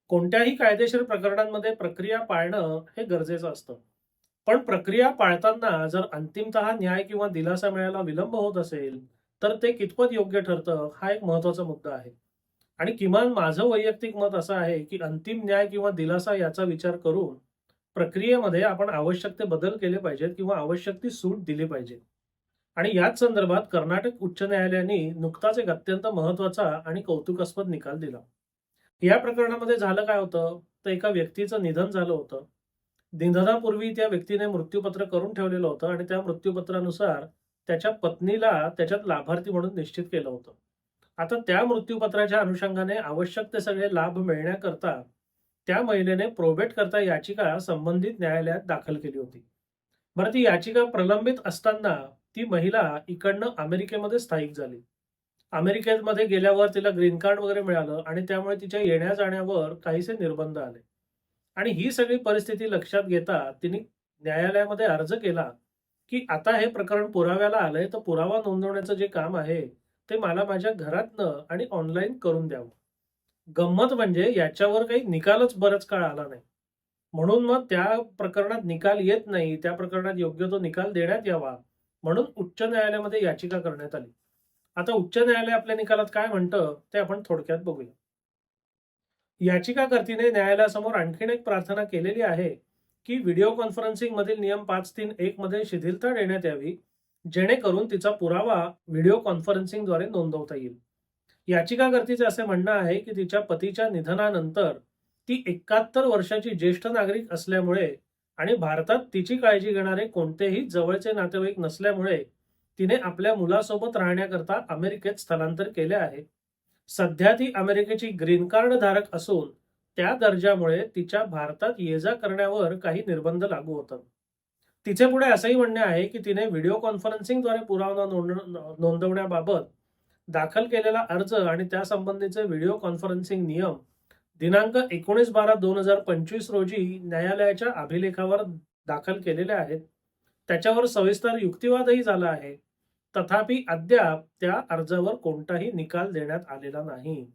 कोणत्याही कायदेशीर प्रकरणांमध्ये प्रक्रिया पाळणं हे गरजेचं असतं. पण प्रक्रिया पाळताना जर अंतिमतः न्याय किंवा दिलासा मिळायला विलंब होत असेल, तर ते कितपत योग्य ठरतं हा एक महत्त्वाचा मुद्दा आहे. आणि किमान माझं वैयक्तिक मत असं आहे, की अंतिम न्याय किंवा दिलासा याचा विचार करून प्रक्रियेमध्ये आपण आवश्यक ते बदल केले पाहिजेत किंवा आवश्यक ती सूट दिली पाहिजे. आणि याच संदर्भात कर्नाटक उच्च न्यायालयाने नुकताच एक अत्यंत महत्त्वाचा आणि कौतुकास्पद निकाल दिला. या प्रकरणामध्ये झालं काय होतं, तर एका व्यक्तीचं निधन झालं होतं. निधनापूर्वी त्या व्यक्तीने मृत्यूपत्र करून ठेवलेलं होतं आणि त्या मृत्यूपत्रानुसार त्याच्या पत्नीला त्याच्यात लाभार्थी म्हणून निश्चित केलं होतं. आता त्या मृत्यूपत्राच्या अनुषंगाने आवश्यक ते सगळे लाभ मिळण्याकरता त्या महिलेने प्रोबेट करता याचिका संबंधित न्यायालयात दाखल केली होती. बरं, ती याचिका प्रलंबित असताना ती महिला इकडनं अमेरिकेमध्ये स्थायिक झाली. अमेरिकेमध्ये गेल्यावर तिला ग्रीन कार्ड वगैरे मिळालं आणि त्यामुळे तिच्या येण्या-जाण्यावर काहीसे निर्बंध आले. आणि ही सगळी परिस्थिती लक्षात घेता तिने न्यायालयामध्ये अर्ज केला, की आता हे प्रकरण पुराव्याला आलंय, तर पुरावा नोंदवण्याचं जे काम आहे, ते मला माझ्या घरातनं आणि ऑनलाईन करून द्यावं. गंमत म्हणजे याच्यावर काही निकालच बराच काळ आला नाही. म्हणून मग त्या प्रकरणात निकाल येत नाही, त्या प्रकरणात योग्य तो निकाल देण्यात यावा, म्हणून उच्च न्यायालयामध्ये याचिका करण्यात आली. आता उच्च न्यायालय आपल्या निकालात काय म्हणतं, ते आपण थोडक्यात बघूया. याचिकाकर्तीने न्यायालयासमोर आणखीन एक प्रार्थना केलेली आहे, की व्हिडिओ कॉन्फरन्सिंग मधील नियम 531 मध्ये शिथिलता देण्यात यावी, जेणेकरून तिचा पुरावा व्हिडिओ कॉन्फरन्सिंगद्वारे नोंदवता येईल. याचिकाकर्तीचे असे म्हणणं आहे, की तिच्या पतीच्या निधनानंतर ती 71 वर्षाची ज्येष्ठ नागरिक असल्यामुळे आणि भारतात तिची काळजी घेणारे कोणतेही जवळचे नातेवाईक नसल्यामुळे तिने आपल्या मुलासोबत राहण्याकरता अमेरिकेत स्थलांतर केले आहे. सध्या ती अमेरिकेची ग्रीन कार्ड धारक असून त्या दर्जामुळे तिच्या भारतात ये-जा करण्यावर काही निर्बंध लागू होतात. तिचे पुढे असंही म्हणणे आहे, की तिने व्हिडिओ कॉन्फरन्सिंगद्वारे पुरावा नोंदवण्याबाबत दाखल केलेला अर्ज आणि त्यासंबंधीचे व्हिडिओ कॉन्फरन्सिंग नियम दिनांक 19/12/2025 रोजी न्यायालयाच्या अभिलेखावर दाखल केलेले आहेत. त्याच्यावर सविस्तर युक्तिवादही झाला आहे. तथापि अद्याप त्या अर्जावर कोणताही निकाल देण्यात आलेला नाही.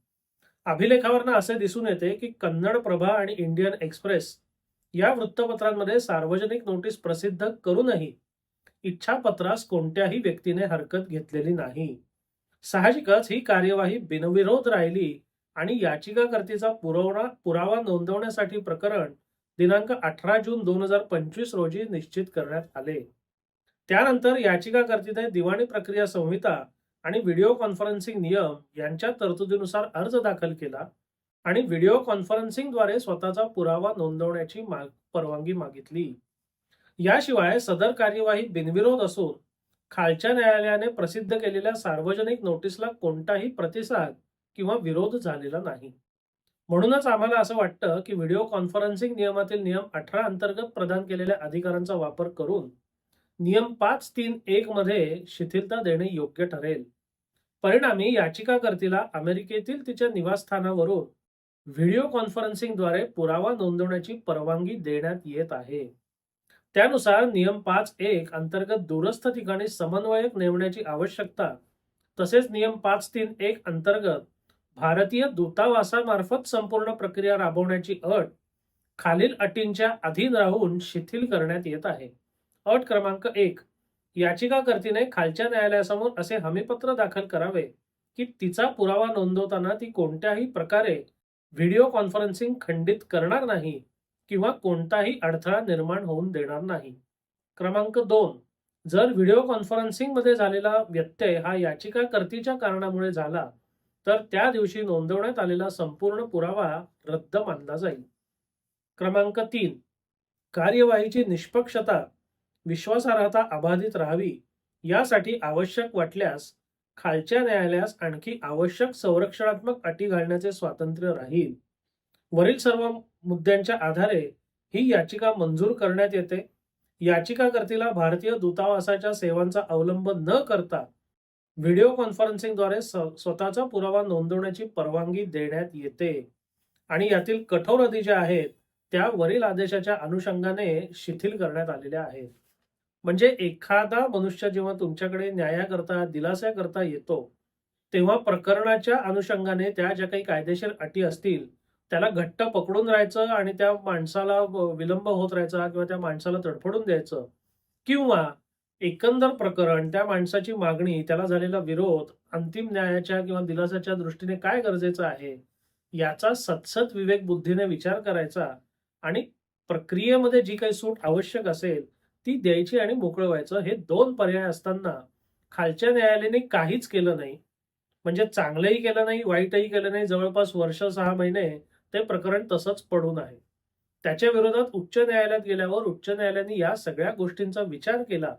अभिलेखावरनं असे दिसून येते, की कन्नड प्रभा आणि इंडियन एक्सप्रेस या वृत्तपत्रांमध्ये सार्वजनिक नोटीस प्रसिद्ध करूनही इच्छापत्रास कोणत्याही व्यक्तीने हरकत घेतलेली नाही. साहजिकच ही कार्यवाही बिनविरोध राहिली आणि याचिकाकर्तीचा पुरावा नोंदवण्यासाठी प्रकरण दिनांक 18 जून 2025 रोजी निश्चित करण्यात आले. त्यानंतर याचिकाकर्तीने दिवाणी प्रक्रिया संहिता आणि व्हिडिओ कॉन्फरन्सिंग नियम यांच्या तरतुदीनुसार अर्ज दाखल केला आणि व्हिडिओ कॉन्फरन्सिंगद्वारे स्वतःचा पुरावा नोंदवण्याची परवानगी मागितली. याशिवाय सदर कार्यवाही बिनविरोध असून खालच्या न्यायालयाने प्रसिद्ध केलेल्या सार्वजनिक नोटीसला कोणताही प्रतिसाद किंवा विरोध झालेला नाही. म्हणूनच आम्हाला असं वाटतं, की व्हिडिओ कॉन्फरन्सिंग नियमातील नियम 18 अंतर्गत प्रदान केलेल्या अधिकारांचा वापर करून नियम 531 मध्ये शिथिलता देणे योग्य ठरेल. परिणामी याचिकाकर्तीला अमेरिकेतील तिच्या निवासस्थानावरून व्हिडिओ कॉन्फरन्सिंगद्वारे पुरावा नोंदवण्याची परवानगी देण्यात येत आहे. त्यानुसार नियम 5.1 अंतर्गत दूरस्थ ठिकाणी समन्वयक नेमण्याची आवश्यकता, तसेच नियम 531 अंतर्गत भारतीय दूतावासामार्फत संपूर्ण प्रक्रिया राबवण्याची अट खालील अटींच्या अधीन राहून शिथिल करण्यात येत आहे. अट क्रमांक 1. याचिकाकर्तीने खालच्या न्यायालयासमोर असे हमीपत्र दाखल करावे, की तिचा पुरावा नोंदवताना ती कोणत्याही प्रकारे व्हिडिओ कॉन्फरन्सिंग खंडित करणार नाही किंवा कोणताही अडथळा निर्माण होऊन देणार नाही. क्रमांक 2. जर व्हिडिओ कॉन्फरन्सिंगमध्ये झालेला व्यत्यय हा याचिकाकर्तीच्या कारणामुळे झाला, तर त्या दिवशी नोंदवण्यात आलेला संपूर्ण पुरावा रद्द मानला जाईल. क्रमांक 3. कार्यवाहीची निष्पक्षता, विश्वासार्हता अबाधित राहावी यासाठी आवश्यक वाटल्यास खालच्या न्यायालयास आणखी आवश्यक संरक्षणात्मक अटी घालण्याचे स्वातंत्र्य राहील. वरील सर्व मुद्द्यांच्या आधारे ही याचिका मंजूर करण्यात येते. याचिकाकर्तीला भारतीय दूतावासाच्या सेवांचा अवलंब न करता व्हिडिओ कॉन्फरन्सिंगद्वारे स्वतःचा पुरावा नोंदवण्याची परवानगी देण्यात येते आणि यातील कठोर अटी ज्या आहेत त्या वरील आदेशाच्या अनुषंगाने शिथिल करण्यात आलेल्या आहेत. म्हणजे एखादा मनुष्य जेव्हा तुमच्याकडे न्यायाकरता दिलासाकरता येतो, तेव्हा प्रकरणाच्या अनुषंगाने त्या ज्या काही कायदेशीर अटी असतील त्याला घट्ट पकडून राहायचं आणि त्या माणसाला विलंब होत राहायचा किंवा त्या माणसाला तडफडून द्यायचं किंवा एकंदर प्रकरण, त्या माणसाची मागणी, त्याला झालेला विरोध, अंतिम न्यायाच्या किंवा दिलासाच्या दृष्टीने काय गरजेचं आहे, याचा सदसद विवेक बुद्धीने विचार करायचा आणि प्रक्रियेमध्ये जी काही सूट आवश्यक असेल, ती द्यायची आणि मोकळं व्हायचं. हे 2 पर्याय असताना खालच्या न्यायालयाने काहीच केलं नाही. म्हणजे चांगलंही केलं नाही, वाईटही केलं नाही. जवळपास वर्ष 6 महिने ते प्रकरण तसंच पडून आहे. त्याच्या विरोधात उच्च न्यायालयात गेल्यावर उच्च न्यायालयाने या सगळ्या गोष्टींचा विचार केला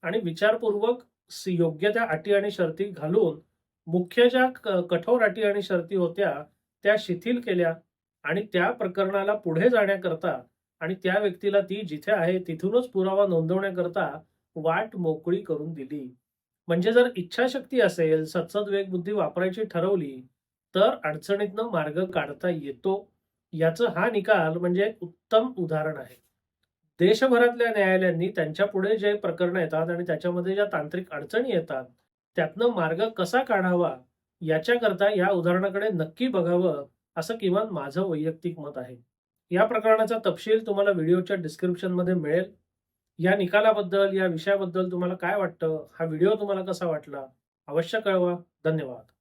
आणि विचारपूर्वक योग्य त्या अटी आणि शर्ती घालून मुख्य ज्या कठोर अटी आणि शर्ती होत्या त्या शिथिल केल्या आणि त्या प्रकरणाला पुढे जाण्याकरता आणि त्या व्यक्तीला ती जिथे आहे तिथूनच पुरावा नोंदवण्याकरता वाट मोकळी करून दिली. म्हणजे जर इच्छाशक्ती असेल, सदसद विवेकबुद्धी वापरायची ठरवली, तर अडचणीतनं मार्ग काढता येतो. याचं हा निकाल म्हणजे एक उत्तम उदाहरण आहे. देशभरातल्या न्यायालयांनी त्यांच्यापुढे जे प्रकरणं येतात आणि त्याच्यामध्ये ज्या तांत्रिक अडचणी येतात, त्यातनं मार्ग कसा काढावा याच्याकरता या उदाहरणाकडे नक्की बघावं, असं किमान माझं वैयक्तिक मत आहे. या प्रकरणाचा तपशील तुम्हाला व्हिडिओच्या डिस्क्रिप्शनमध्ये मिळेल. या निकालाबद्दल, या विषयाबद्दल तुम्हाला काय वाटतं? हा व्हिडिओ तुम्हाला कसा वाटला? अवश्य कळवा. धन्यवाद.